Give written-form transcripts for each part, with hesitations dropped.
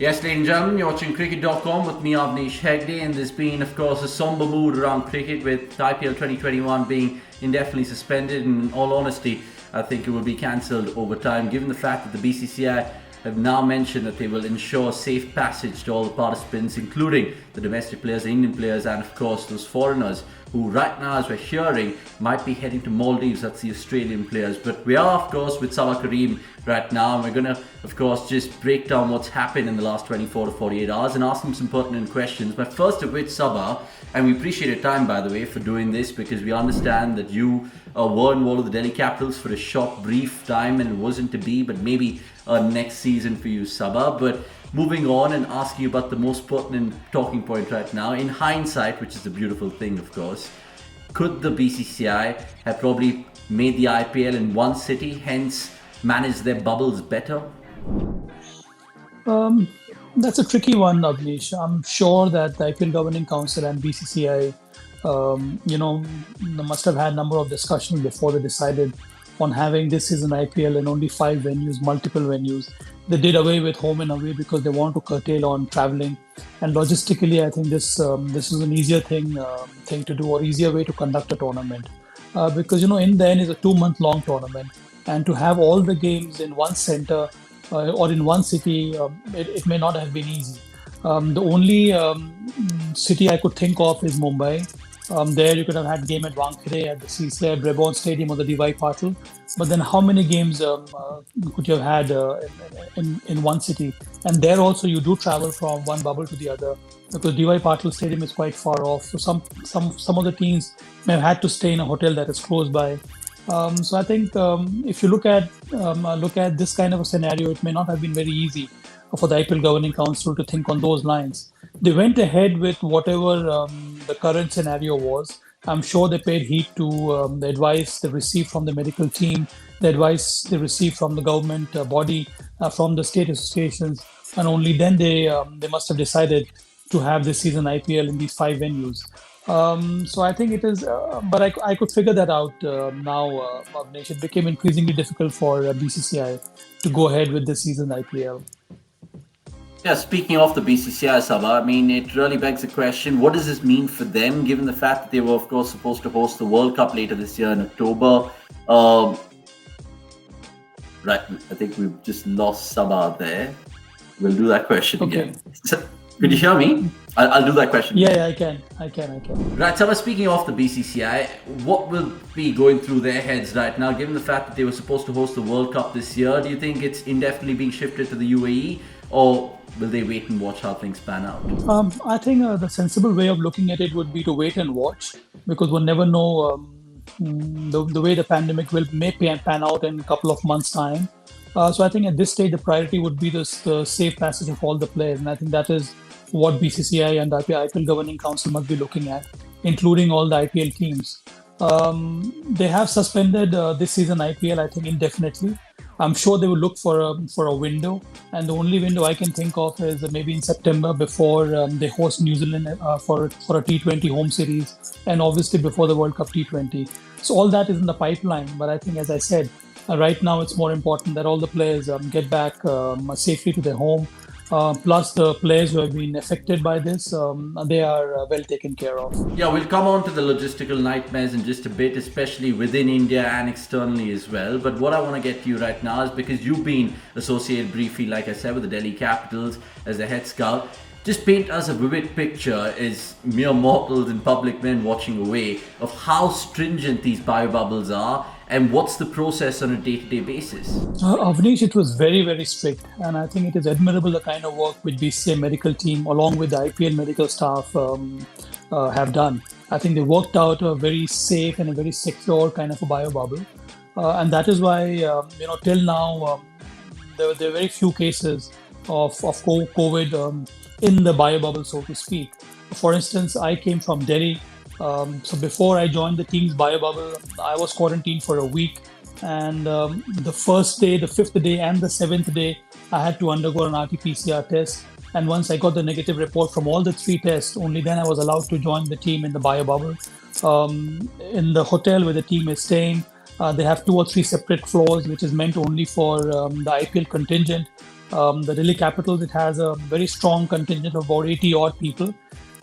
Yes, ladies and gentlemen, you're watching cricket.com with me, Avnish Hegde, and there's been, of course, a somber mood around cricket with IPL 2021 being indefinitely suspended. And in all honesty, I think it will be cancelled over time, given the fact that the BCCI have now mentioned that they will ensure safe passage to all the participants, including the domestic players, the Indian players, and of course those foreigners who right now, as we're hearing, might be heading to Maldives. That's the Australian players. But we are, of course, with Saba Karim right now, and we're going to, of course, just break down what's happened in the last 24 to 48 hours and ask him some pertinent questions. But first of which, Saba, and we appreciate your time, by the way, for doing this, because we understand that you were involved with the Delhi Capitals for a short, brief time, and it wasn't to be, but maybe next season for you, Saba. But moving on and asking you about the most pertinent talking point right now, in hindsight, which is a beautiful thing, of course, could the BCCI have probably made the IPL in one city, hence manage their bubbles better? That's a tricky one, Avnish. I'm sure that the IPL Governing Council and BCCI, they must have had a number of discussions before they decided on having this season IPL in only 5 venues, multiple venues. They did away with home and away because they want to curtail on traveling. And logistically, I think this is an easier thing to do, or easier way to conduct a tournament. Because in the end, it's a 2-month long tournament, and to have all the games in one center or in one city, it may not have been easy. The only city I could think of is Mumbai. There you could have had game at Wankhede, at the CCI Brabourne Stadium, or the DY Patil. But then how many games could you have had in one city? And there also you do travel from one bubble to the other, because DY Patil Stadium is quite far off. So some of the teams may have had to stay in a hotel that is close by. So I think if you look at this kind of a scenario, it may not have been very easy for the IPL Governing Council to think on those lines. They went ahead with whatever the current scenario was. I'm sure they paid heed to the advice they received from the medical team, the advice they received from the government body, from the state associations, and only then they must have decided to have this season IPL in these 5 venues. So I think it is, but I could figure that out now, Avnish. It became increasingly difficult for BCCI to go ahead with this season IPL. Yeah, speaking of the BCCI, Saba, I mean, it really begs the question, what does this mean for them, given the fact that they were, of course, supposed to host the World Cup later this year in October? Right, I think we've just lost Saba there. We'll do that question again. So, could you hear me? I'll do that question. Yeah, I can. Right, Saba, speaking of the BCCI, what will be going through their heads right now, given the fact that they were supposed to host the World Cup this year? Do you think it's indefinitely being shifted to the UAE, or will they wait and watch how things pan out? I think the sensible way of looking at it would be to wait and watch, because we'll never know the way the pandemic may pan out in a couple of months' time. So I think at this stage, the priority would be the safe passage of all the players. And I think that is what BCCI and the IPL Governing Council must be looking at, including all the IPL teams. They have suspended this season IPL, I think, indefinitely. I'm sure they will look for a window, and the only window I can think of is maybe in September, before they host New Zealand for a T20 home series, and obviously before the World Cup T20. So all that is in the pipeline. But I think, as I said, right now it's more important that all the players get back safely to their home. Plus the players who have been affected by this, they are well taken care of. Yeah, we'll come on to the logistical nightmares in just a bit, especially within India and externally as well. But what I want to get to you right now is, because you've been associated briefly, like I said, with the Delhi Capitals as the head scout. Just paint us a vivid picture, as mere mortals and public men watching away, of how stringent these bio bubbles are, and what's the process on a day-to-day basis? Avnish, it was very, very strict, and I think it is admirable the kind of work which BCCI medical team, along with the IPL medical staff, have done. I think they worked out a very safe and a very secure kind of a bio bubble, and that is why till now there were very few cases of COVID in the bio bubble, so to speak. For instance, I came from Delhi. So before I joined the team's bio bubble, I was quarantined for a week. And the first day, the 5th day, and the 7th day, I had to undergo an RT-PCR test. And once I got the negative report from all the 3 tests, only then I was allowed to join the team in the bio bubble. In the hotel where the team is staying, they have 2 or 3 separate floors, which is meant only for the IPL contingent. The Delhi Capitals, it has a very strong contingent of about 80 odd people.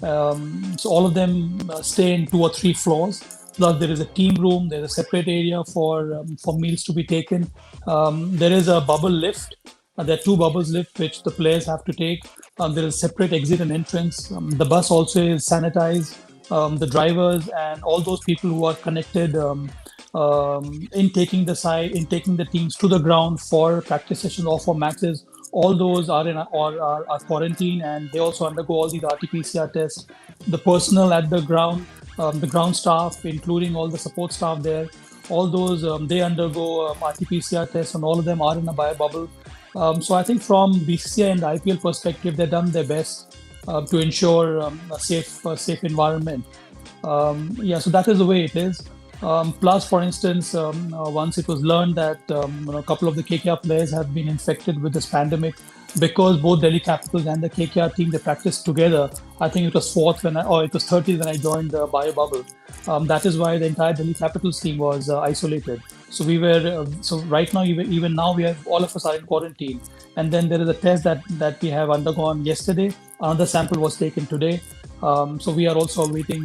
So all of them stay in 2 or 3 floors. Plus, there is a team room. There's a separate area for meals to be taken. There is a bubble lift. There are 2 bubbles lift which the players have to take. There is separate exit and entrance. The bus also is sanitized. The drivers and all those people who are connected in taking the teams to the ground for practice sessions or for matches, all those are in are quarantined, and they also undergo all these RT-PCR tests. The personnel at the ground staff, including all the support staff there, all those they undergo RT-PCR tests, and all of them are in a bio bubble. So I think from BCCI and the IPL perspective, they've done their best to ensure a safe environment. Yeah, so that is the way it is. Plus, for instance, once it was learned that a couple of the KKR players have been infected with this pandemic, because both Delhi Capitals and the KKR team, they practiced together. I think it was it was 30th when I joined the bio bubble. That is why the entire Delhi Capitals team was isolated. So we were so right now, even now, we have all of us are in quarantine. And then there is a test that we have undergone yesterday. Another sample was taken today. So we are also awaiting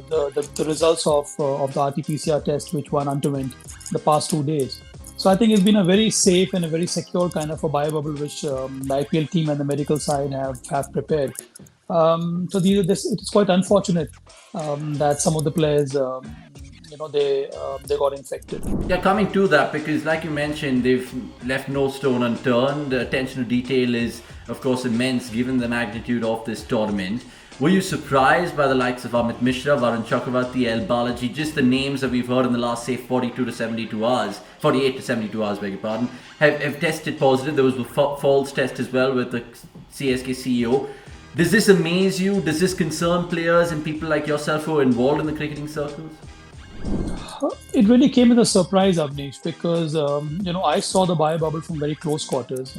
the results of the RT-PCR test, which one underwent the past 2 days. So I think it's been a very safe and a very secure kind of a bio bubble, which the IPL team and the medical side have prepared. So it is quite unfortunate that some of the players, they got infected. Yeah, coming to that, because like you mentioned, they've left no stone unturned. The attention to detail is, of course, immense given the magnitude of this tournament. Were you surprised by the likes of Amit Mishra, Varun Chakravarti, L. Balaji, just the names that we've heard in the last, say, 48 to 72 hours, beg your pardon, have tested positive? There was a false test as well with the CSK CEO. Does this amaze you? Does this concern players and people like yourself who are involved in the cricketing circles? It really came as a surprise, Avnish, because I saw the bio bubble from very close quarters.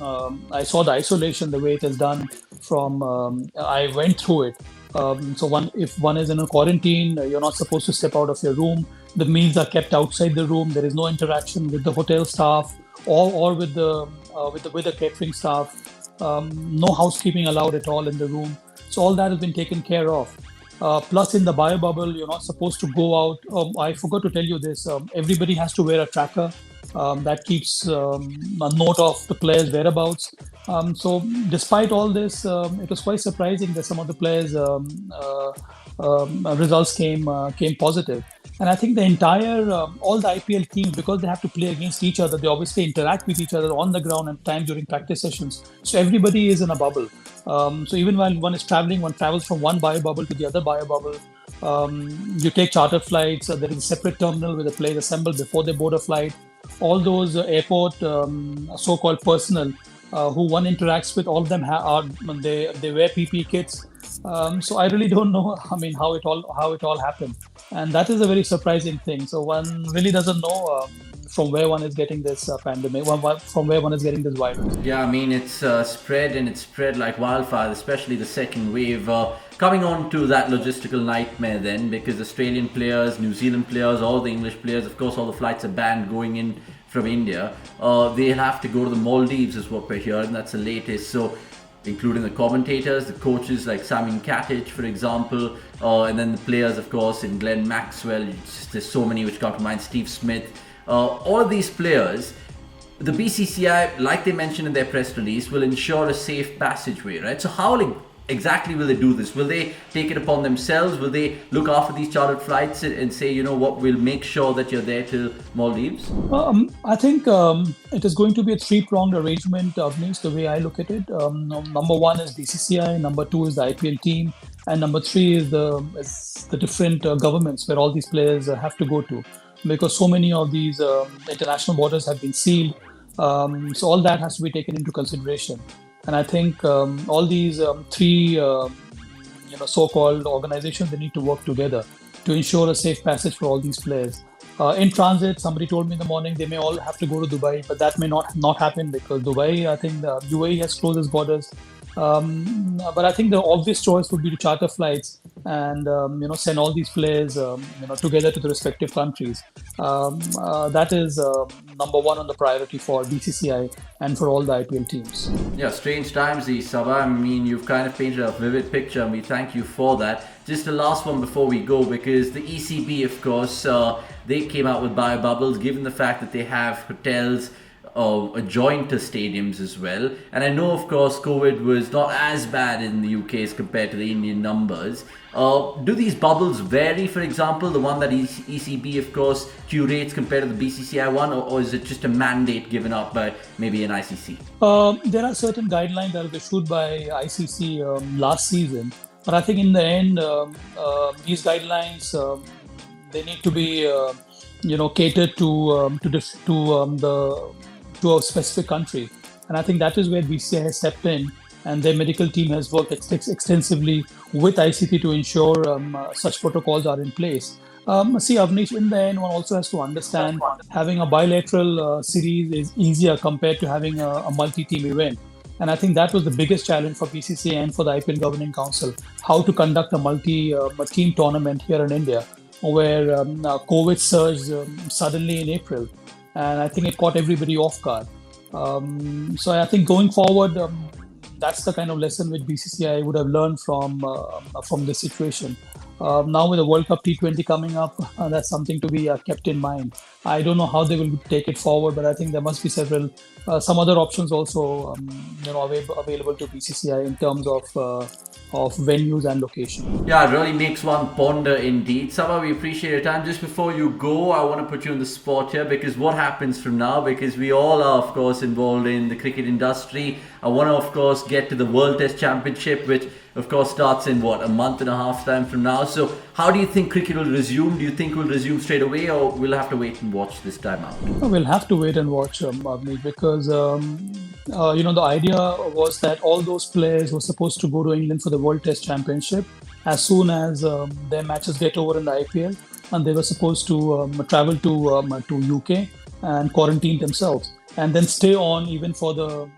I saw the isolation, the way it is done. I went through it. If one is in a quarantine, you're not supposed to step out of your room. The meals are kept outside the room. There is no interaction with the hotel staff or with the catering staff. No housekeeping allowed at all in the room. So all that has been taken care of. Plus, in the bio bubble, you're not supposed to go out. I forgot to tell you this. Everybody has to wear a tracker that keeps a note of the players' whereabouts. So, despite all this, it was quite surprising that some of the players' results came positive. And I think the entire all the IPL teams, because they have to play against each other, they obviously interact with each other on the ground and time during practice sessions. So everybody is in a bubble. So even while one is traveling, one travels from one bio bubble to the other bio bubble. You take charter flights. There is a separate terminal where the players assemble before they board a flight. All those airport so-called personnel who one interacts with, all of them they wear PPE kits. So I really don't know. I mean, how it all happened, and that is a very surprising thing. So one really doesn't know from where one is getting this pandemic, from where one is getting this virus. Yeah, I mean, it's spread like wildfire, especially the second wave. Coming on to that logistical nightmare then, because Australian players, New Zealand players, all the English players, of course, all the flights are banned going in from India. They'll have to go to the Maldives is what we're hearing. That's the latest. So, including the commentators, the coaches like Samin Katic, for example, and then the players, of course, in Glenn Maxwell. There's so many which come to mind. Steve Smith. All of these players, the BCCI, like they mentioned in their press release, will ensure a safe passageway, right? So how exactly will they do this? Will they take it upon themselves? Will they look after these chartered flights and say, you know what, we'll make sure that you're there till Maldives? I think it is going to be a three-pronged arrangement, Avnish, the way I look at it. Number one is BCCI, number two is the IPL team, and number three is the different governments where all these players have to go to. Because so many of these international borders have been sealed. So all that has to be taken into consideration. And I think all these three so-called organizations, they need to work together to ensure a safe passage for all these players. In transit, somebody told me in the morning they may all have to go to Dubai, but that may not happen because Dubai, I think the UAE has closed its borders. But I think the obvious choice would be to charter flights and send all these players together to the respective countries. That is number one on the priority for BCCI and for all the IPL teams. Yeah, strange times these, Saba. I mean, you've kind of painted a vivid picture, and we thank you for that. Just the last one before we go, because the ECB, of course, they came out with bio bubbles, given the fact that they have hotels adjoined to stadiums as well. And I know, of course, COVID was not as bad in the UK as compared to the Indian numbers. Do these bubbles vary, for example, the one that ECB, of course, curates compared to the BCCI one, or is it just a mandate given out by maybe an ICC? There are certain guidelines that were issued by ICC last season, but I think in the end, these guidelines they need to be catered to a specific country, and I think that is where BCCI has stepped in, and their medical team has worked extensively with ICC to ensure such protocols are in place. See, Avnish, in the end, one also has to understand having a bilateral series is easier compared to having a multi-team event. And I think that was the biggest challenge for BCCI and for the IPL Governing Council, how to conduct a multi-team tournament here in India, where COVID surged suddenly in April. And I think it caught everybody off guard. So I think going forward, that's the kind of lesson which BCCI would have learned from this situation. Now with the World Cup T20 coming up, that's something to be kept in mind. I don't know how they will take it forward, but I think there must be some other options also, available to BCCI in terms of venues and location. Yeah, it really makes one ponder indeed. Saba, we appreciate your time. Just before you go, I want to put you on the spot here, because what happens from now, because we all are, of course, involved in the cricket industry. I want to, of course, get to the World Test Championship, which, of course, starts in a month and a half time from now. So how do you think cricket will resume? Do you think we'll resume straight away, or we'll have to wait and watch this time out? We'll have to wait and watch, Avni, because the idea was that all those players were supposed to go to England for the World Test Championship as soon as their matches get over in the IPL, and they were supposed to travel to UK and quarantine themselves, and then stay on even for the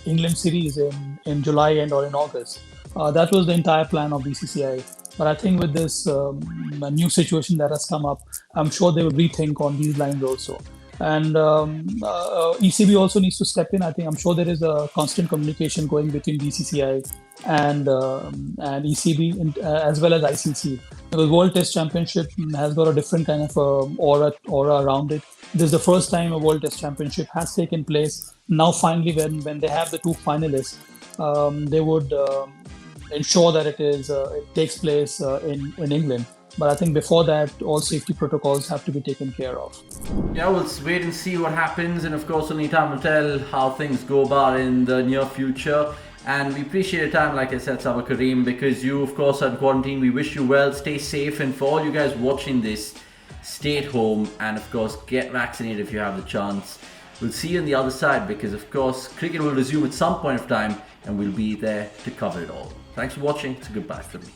England series in July or in August. That was the entire plan of BCCI. But I think with this new situation that has come up, I'm sure they will rethink on these lines also. And ECB also needs to step in. I'm sure there is a constant communication going between BCCI and ECB as well as ICC. The World Test Championship has got a different kind of aura around it. This is the first time a World Test Championship has taken place. Now, finally, when they have the two finalists, they would ensure that it takes place in England. But I think before that, all safety protocols have to be taken care of. Yeah, we'll wait and see what happens, and of course, only time will tell how things go about in the near future. And we appreciate your time, like I said, Saba Karim, because you, of course, are in quarantine. We wish you well, stay safe, and for all you guys watching this, stay at home, and of course, get vaccinated if you have the chance. We'll see you on the other side, because of course, cricket will resume at some point of time, and we'll be there to cover it all. Thanks for watching. It's a goodbye from me.